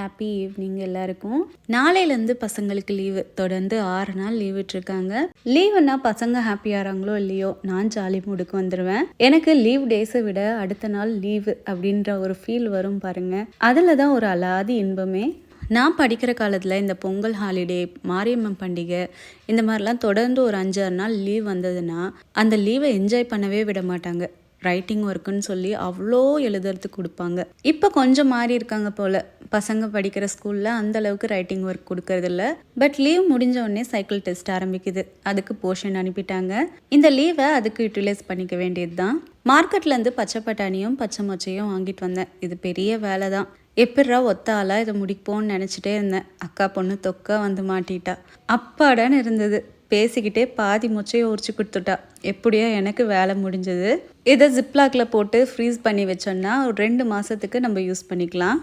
Happy evening எல்லாருக்கும். நாளையிலேருந்து பசங்களுக்கு லீவு. தொடர்ந்து 6 நாள் லீவ் விட்டுருக்காங்க. லீவுன்னா பசங்க ஹாப்பியாகிறாங்களோ இல்லையோ, நான் ஜாலி மூடுக்கு வந்துடுவேன். எனக்கு லீவ் டேஸை விட அடுத்த நாள் லீவு அப்படின்ற ஒரு ஃபீல் வரும் பாருங்க. அதில் தான் ஒரு அலாதி இன்பமே. நான் படிக்கிற காலத்தில் இந்த பொங்கல் ஹாலிடே, மாரியம்மன் பண்டிகை இந்த மாதிரிலாம் தொடர்ந்து ஒரு 5-6 நாள் லீவ் வந்ததுன்னா அந்த லீவை என்ஜாய் பண்ணவே விட மாட்டாங்க. ரைட்டிங் ஒர்க்குன்னு சொல்லி அவ்வளோ எழுதுறதுக்கு கொடுப்பாங்க. இப்போ கொஞ்சம் மாறி இருக்காங்க போல். பசங்க படிக்கிற ஸ்கூலில் அந்த அளவுக்கு ரைட்டிங் ஒர்க் கொடுக்கறதில்ல. பட் லீவ் முடிஞ்ச உடனே சைக்கிள் டெஸ்ட் ஆரம்பிக்குது. அதுக்கு போர்ஷன் அனுப்பிட்டாங்க. இந்த லீவை அதுக்கு யூட்டிலைஸ் பண்ணிக்க வேண்டியது தான். மார்க்கெட்லேருந்து பச்சை பட்டாணியும் பச்சை மொச்சையும் வாங்கிட்டு வந்தேன். இது பெரிய வேலை தான். எப்படா ஒத்த ஆளாக இதை முடிப்போன்னு நினச்சிட்டே இருந்தேன். அக்கா பொண்ணு தொக்கா வந்து மாட்டிட்டா. அப்பாடான்னு இருந்தது. பேசிக்கிட்டே பாதி மொச்சையை உரிச்சு கொடுத்துட்டா. எப்படியோ எனக்கு வேலை முடிஞ்சது. இதை ஜிப்லாக்கில் போட்டு ஃப்ரீஸ் பண்ணி வச்சோன்னா ஒரு 2 மாதத்துக்கு நம்ம யூஸ் பண்ணிக்கலாம்.